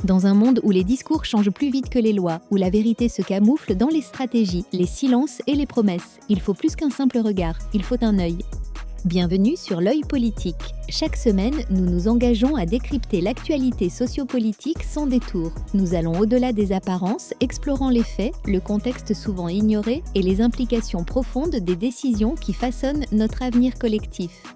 Dans un monde où les discours changent plus vite que les lois, où la vérité se camoufle dans les stratégies, les silences et les promesses, il faut plus qu'un simple regard, il faut un œil. Bienvenue sur l'œil politique. Chaque semaine, nous nous engageons à décrypter l'actualité sociopolitique sans détour. Nous allons au-delà des apparences, explorant les faits, le contexte souvent ignoré et les implications profondes des décisions qui façonnent notre avenir collectif.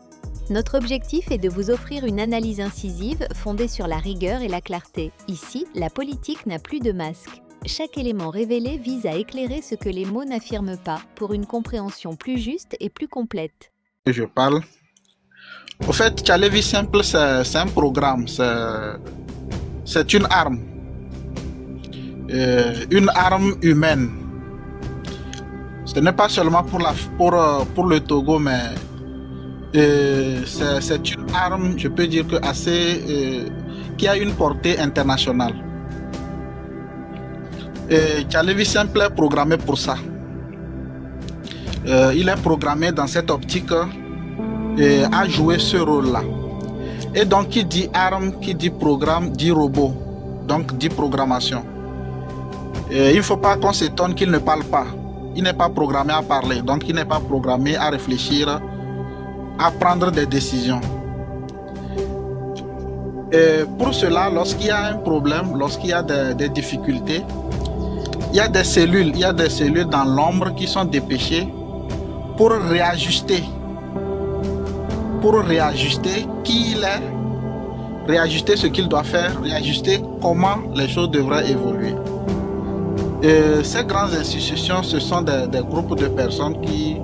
Notre objectif est de vous offrir une analyse incisive fondée sur la rigueur et la clarté. Ici, la politique n'a plus de masque. Chaque élément révélé vise à éclairer ce que les mots n'affirment pas, pour une compréhension plus juste et plus complète. Je parle. Au fait, Tchalevi Simple, c'est un programme, c'est une arme humaine. Ce n'est pas seulement pour le Togo, mais c'est une arme, je peux dire que qui a une portée internationale. Tchalevi Simple est programmé pour ça. Il est programmé dans cette optique à jouer ce rôle-là. Et donc, qui dit arme, qui dit programme, dit robot, donc dit programmation. Il ne faut pas qu'on s'étonne qu'il ne parle pas. Il n'est pas programmé à parler, donc il n'est pas programmé à réfléchir, à prendre des décisions. Et pour cela, lorsqu'il y a un problème, lorsqu'il y a des difficultés, il y a des cellules dans l'ombre qui sont dépêchées pour réajuster qui il est, réajuster ce qu'il doit faire, réajuster comment les choses devraient évoluer. Et ces grandes institutions, ce sont des groupes de personnes qui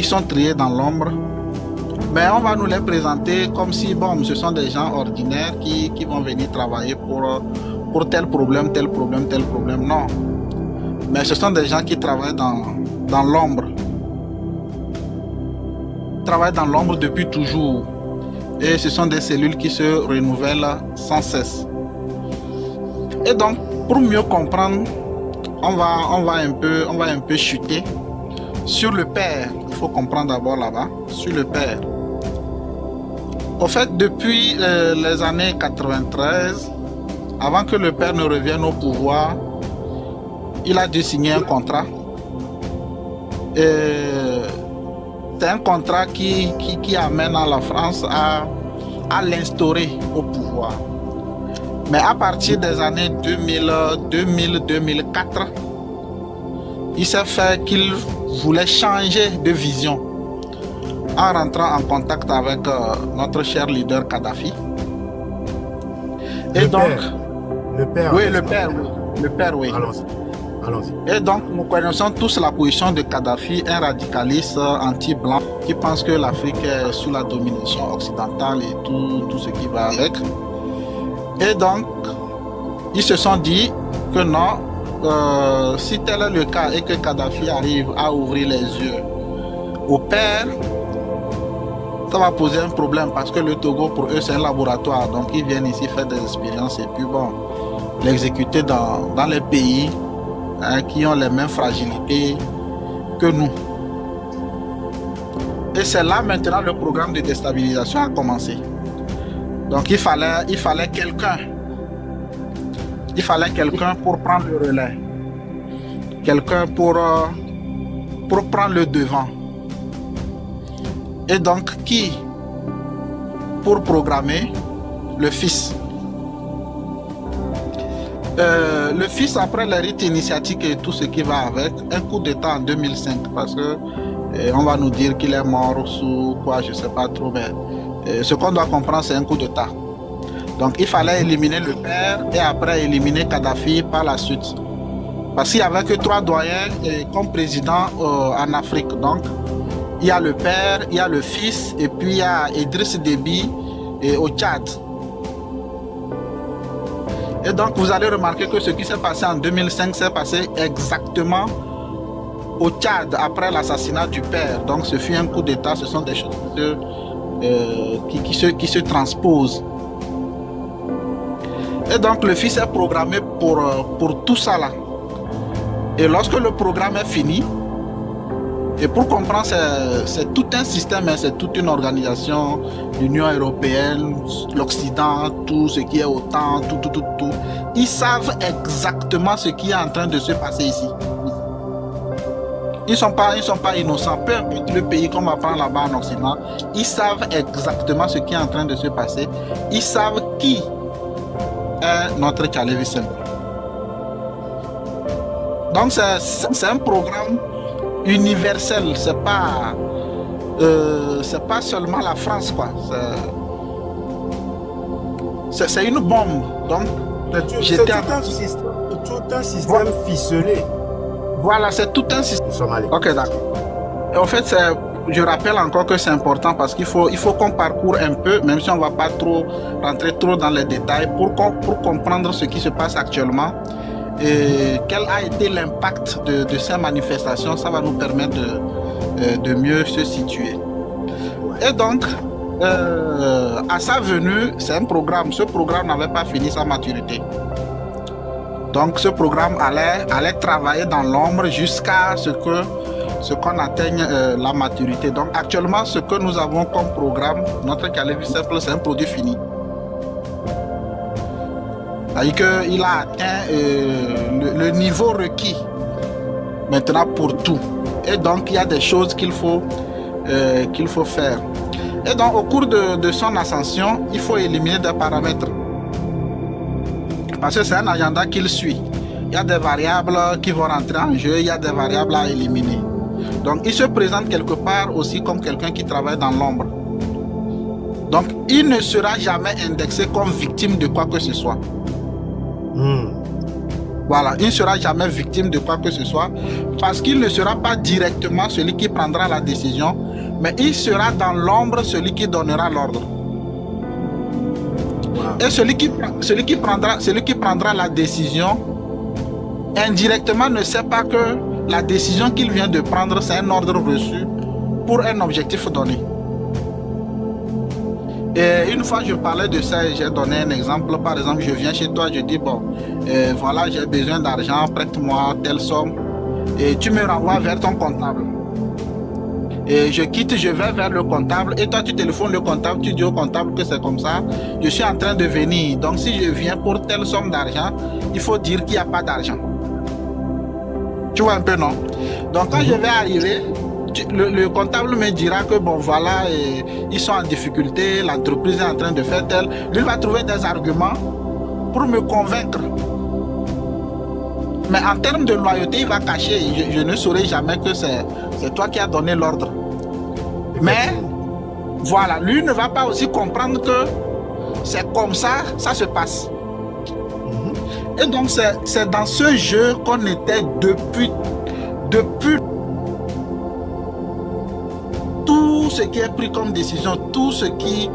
sont triées dans l'ombre, mais on va nous les présenter comme si ce sont des gens ordinaires qui vont venir travailler pour tel problème. Non, mais ce sont des gens qui travaillent dans l'ombre. Travaillent dans l'ombre depuis toujours, et ce sont des cellules qui se renouvellent sans cesse. Et donc, pour mieux comprendre, on va un peu chuter sur le père. Il faut comprendre d'abord là-bas sur le père. Au fait, depuis les années 93, avant que le père ne revienne au pouvoir, il a dû signer un contrat. C'est un contrat qui amène à la France à l'instaurer au pouvoir. Mais à partir des années 2000-2004, il s'est fait qu'il voulait changer de vision en rentrant en contact avec notre cher leader Kadhafi. Et le père, oui. Allons-y. Et donc, nous connaissons tous la position de Kadhafi, un radicaliste anti-blanc qui pense que l'Afrique est sous la domination occidentale et tout ce qui va avec. Et donc, ils se sont dit que non, si tel est le cas et que Kadhafi arrive à ouvrir les yeux au père, ça va poser un problème parce que le Togo, pour eux, c'est un laboratoire. Donc, ils viennent ici faire des expériences et puis l'exécuter dans les pays qui ont les mêmes fragilités que nous. Et c'est là maintenant le programme de déstabilisation a commencé. Donc il fallait quelqu'un. Il fallait quelqu'un pour prendre le relais. Quelqu'un pour prendre le devant. Et donc qui pour programmer? Le fils. Le fils, après les rites initiatiques et tout ce qui va avec, un coup d'État en 2005, parce que on va nous dire qu'il est mort sous quoi, je ne sais pas trop, mais ce qu'on doit comprendre, c'est un coup d'État. Donc il fallait éliminer le père et après éliminer Kadhafi par la suite. Parce qu'il n'y avait que 3 doyens comme président en Afrique. Donc il y a le père, il y a le fils et puis il y a Idriss Déby au Tchad. Et donc, vous allez remarquer que ce qui s'est passé en 2005 s'est passé exactement au Tchad, après l'assassinat du père. Donc, ce fut un coup d'État, ce sont des choses qui se transposent. Et donc, le fils est programmé pour tout ça là. Et lorsque le programme est fini, et pour comprendre, c'est tout un système, c'est toute une organisation, l'Union européenne, l'Occident, tout ce qui est OTAN, tout. ils savent exactement ce qui est en train de se passer ici. Ils ne sont pas innocents, peu importe le pays qu'on va prendre là-bas en Occident, ils savent exactement ce qui est en train de se passer. Ils savent qui est notre Kalevi Simple. Donc c'est un programme universel, c'est pas seulement la France, quoi. C'est une bombe. Donc c'est tout un système ficelé. Voilà, c'est tout un système. Ok, d'accord. En fait, je rappelle encore que c'est important parce qu'il faut qu'on parcourt un peu, même si on ne va pas rentrer trop dans les détails, pour comprendre ce qui se passe actuellement et quel a été l'impact de ces manifestations. Ça va nous permettre de mieux se situer. Et donc, à sa venue, c'est un programme. Ce programme n'avait pas fini sa maturité. Donc ce programme allait travailler dans l'ombre jusqu'à ce qu'on atteigne la maturité. Donc actuellement, ce que nous avons comme programme, notre Kalevi Simple, c'est un produit fini. C'est-à-dire qu'il a atteint le niveau requis maintenant pour tout. Et donc il y a des choses qu'il faut faire. Et donc au cours de son ascension, il faut éliminer des paramètres. Parce que c'est un agenda qu'il suit. Il y a des variables qui vont rentrer en jeu, il y a des variables à éliminer. Donc il se présente quelque part aussi comme quelqu'un qui travaille dans l'ombre. Donc il ne sera jamais indexé comme victime de quoi que ce soit. Voilà, il ne sera jamais victime de quoi que ce soit parce qu'il ne sera pas directement celui qui prendra la décision, mais il sera dans l'ombre celui qui donnera l'ordre. Et celui qui prendra la décision, indirectement ne sait pas que la décision qu'il vient de prendre, c'est un ordre reçu pour un objectif donné. Et une fois je parlais de ça et j'ai donné un exemple. Par exemple, je viens chez toi, je dis bon, voilà, j'ai besoin d'argent, prête-moi telle somme et tu me renvoies vers ton comptable. Et je quitte, je vais vers le comptable et toi tu téléphones le comptable, tu dis au comptable que c'est comme ça, je suis en train de venir, donc si je viens pour telle somme d'argent, il faut dire qu'il n'y a pas d'argent. Tu vois un peu, non? Donc quand je vais arriver, le comptable me dira que bon voilà, ils sont en difficulté, l'entreprise est en train de faire tel, lui va trouver des arguments pour me convaincre. Mais en termes de loyauté, il va cacher. Je ne saurai jamais que c'est toi qui as donné l'ordre. Mais voilà, lui ne va pas aussi comprendre que c'est comme ça, ça se passe. Et donc c'est dans ce jeu qu'on était depuis tout ce qui est pris comme décision, tout ce qui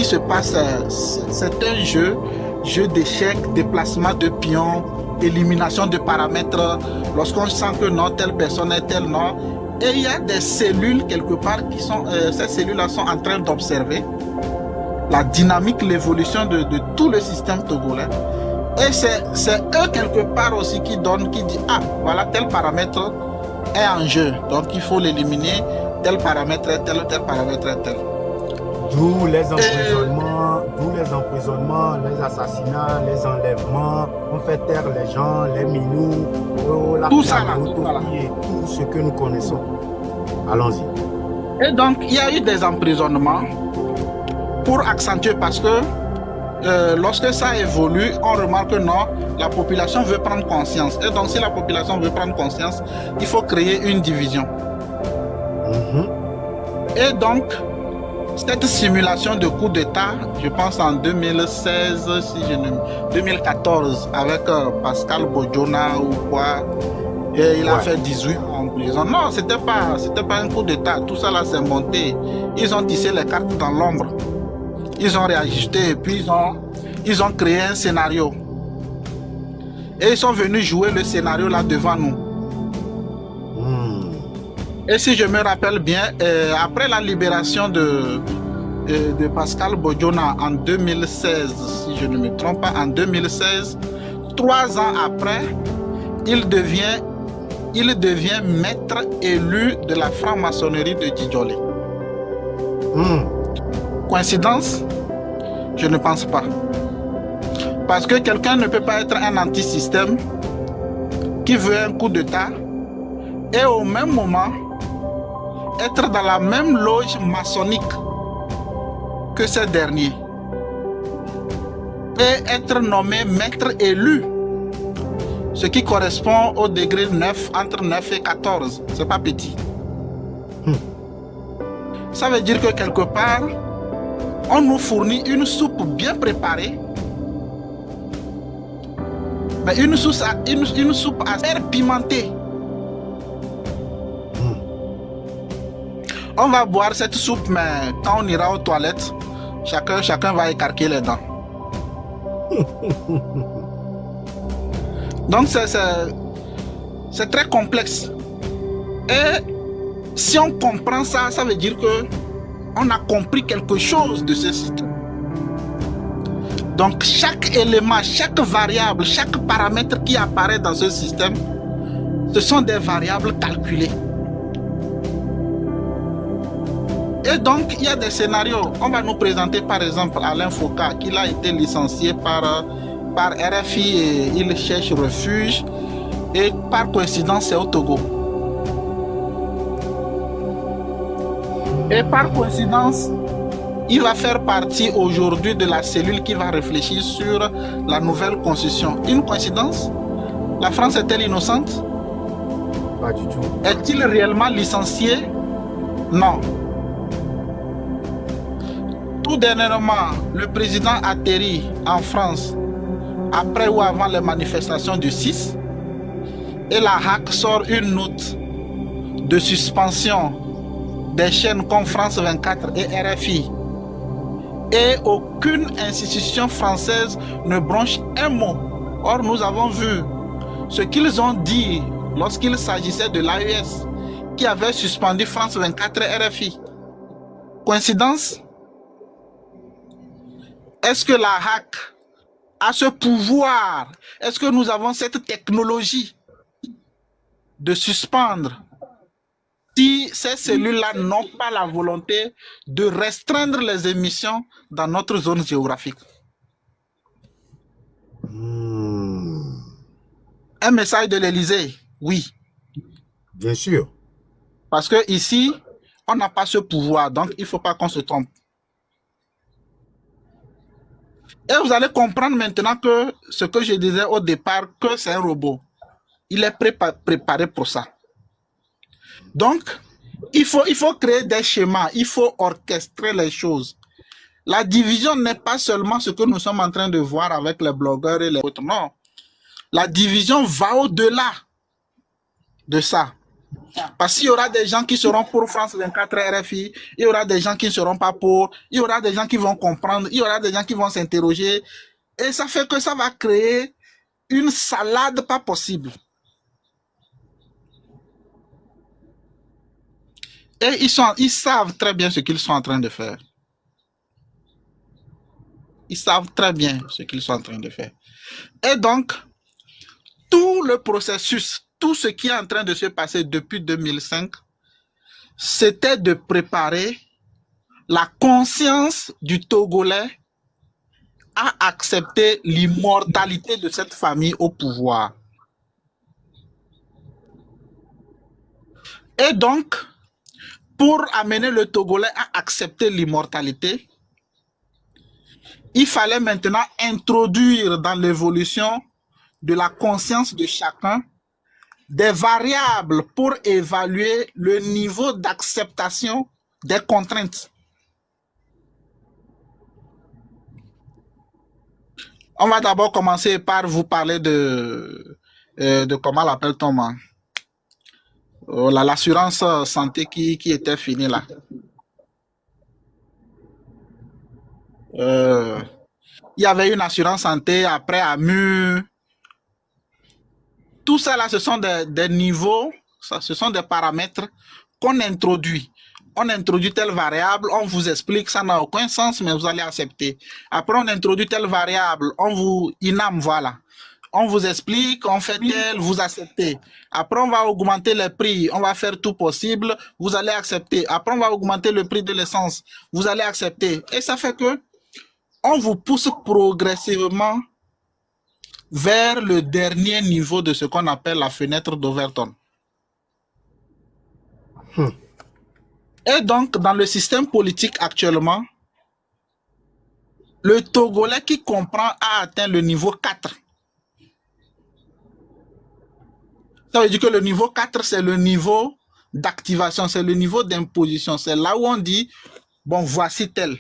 se passe, c'est un jeu d'échecs, déplacement de pions, élimination de paramètres, lorsqu'on sent que non, telle personne est telle, non. Et il y a des cellules quelque part qui sont, ces cellules-là sont en train d'observer la dynamique, l'évolution de tout le système togolais. Et c'est eux quelque part aussi qui disent, ah, voilà, tel paramètre est en jeu, donc il faut l'éliminer, tel paramètre est tel, tel paramètre est tel. D'où les emprisonnements, les assassinats, les enlèvements, on fait taire les gens, les minous, tout ça là, et tout ce que nous connaissons. Allons-y. Et donc, il y a eu des emprisonnements pour accentuer parce que lorsque ça évolue, on remarque que non, la population veut prendre conscience. Et donc, si la population veut prendre conscience, il faut créer une division. Et donc, cette simulation de coup d'État, je pense en 2016, 2014, avec Pascal Bojona ou quoi, et il a fait 18 ans en prison. Non, c'était pas un coup d'État, tout ça là c'est monté. Ils ont tissé les cartes dans l'ombre. Ils ont réajusté et puis ils ont créé un scénario. Et ils sont venus jouer le scénario là devant nous. Et si je me rappelle bien, après la libération de Pascal Bojona en 2016, si je ne me trompe pas, en 2016, 3 ans après, il devient maître élu de la franc-maçonnerie de Djidjolé. Coïncidence? Je ne pense pas. Parce que quelqu'un ne peut pas être un anti-système qui veut un coup d'État et au même moment être dans la même loge maçonnique que ces derniers et être nommé maître élu, ce qui correspond au degré 9, entre 9 et 14. C'est pas petit. Ça veut dire que quelque part, on nous fournit une soupe bien préparée, mais une soupe assez pimentée. On va boire cette soupe, mais quand on ira aux toilettes, chacun va écarquer les dents. Donc c'est très complexe. Et si on comprend ça, ça veut dire que on a compris quelque chose de ce système. Donc chaque élément, chaque variable, chaque paramètre qui apparaît dans ce système, ce sont des variables calculées. Et donc il y a des scénarios. On va nous présenter par exemple Alain Foka, qui a été licencié par RFI et il cherche refuge. Et par coïncidence, c'est au Togo. Et par coïncidence, il va faire partie aujourd'hui de la cellule qui va réfléchir sur la nouvelle constitution. Une coïncidence? La France est-elle innocente? Pas du tout. Est-il réellement licencié? Non. Tout dernièrement, le président atterrit en France après ou avant les manifestations du 6 et la HAC sort une note de suspension des chaînes comme France 24 et RFI. Et aucune institution française ne bronche un mot. Or, nous avons vu ce qu'ils ont dit lorsqu'il s'agissait de l'AES qui avait suspendu France 24 et RFI. Coïncidence? Est-ce que la HAC a ce pouvoir? Est-ce que nous avons cette technologie de suspendre si ces cellules-là n'ont pas la volonté de restreindre les émissions dans notre zone géographique? Un message de l'Élysée, oui. Bien sûr. Parce que ici, on n'a pas ce pouvoir, donc il ne faut pas qu'on se trompe. Et vous allez comprendre maintenant que ce que je disais au départ, que c'est un robot. Il est préparé pour ça. Donc, il faut créer des schémas, il faut orchestrer les choses. La division n'est pas seulement ce que nous sommes en train de voir avec les blogueurs et les autres, non. La division va au-delà de ça. Parce qu'il y aura des gens qui seront pour France 24 RFI, il y aura des gens qui ne seront pas pour, il y aura des gens qui vont comprendre, il y aura des gens qui vont s'interroger. Et ça fait que ça va créer une salade pas possible. Et ils savent très bien ce qu'ils sont en train de faire. Ils savent très bien ce qu'ils sont en train de faire. Et donc, tout le processus, tout ce qui est en train de se passer depuis 2005, c'était de préparer la conscience du Togolais à accepter l'immortalité de cette famille au pouvoir. Et donc, pour amener le Togolais à accepter l'immortalité, il fallait maintenant introduire dans l'évolution de la conscience de chacun des variables pour évaluer le niveau d'acceptation des contraintes. On va d'abord commencer par vous parler de comment l'appelle-t-on, l'assurance santé qui était finie là. Il y avait une assurance santé, après AMU. Tout ça là, ce sont des niveaux, ce sont des paramètres qu'on introduit. On introduit telle variable, on vous explique, ça n'a aucun sens, mais vous allez accepter. Après, on introduit telle variable, on vous iname, voilà. On vous explique, on fait tel, vous acceptez. Après, on va augmenter les prix, on va faire tout possible, vous allez accepter. Après, on va augmenter le prix de l'essence, vous allez accepter. Et ça fait que on vous pousse progressivement vers le dernier niveau de ce qu'on appelle la fenêtre d'Overton. Et donc, dans le système politique actuellement, le Togolais qui comprend a atteint le niveau 4. Ça veut dire que le niveau 4, c'est le niveau d'activation, c'est le niveau d'imposition. C'est là où on dit, bon, voici tel.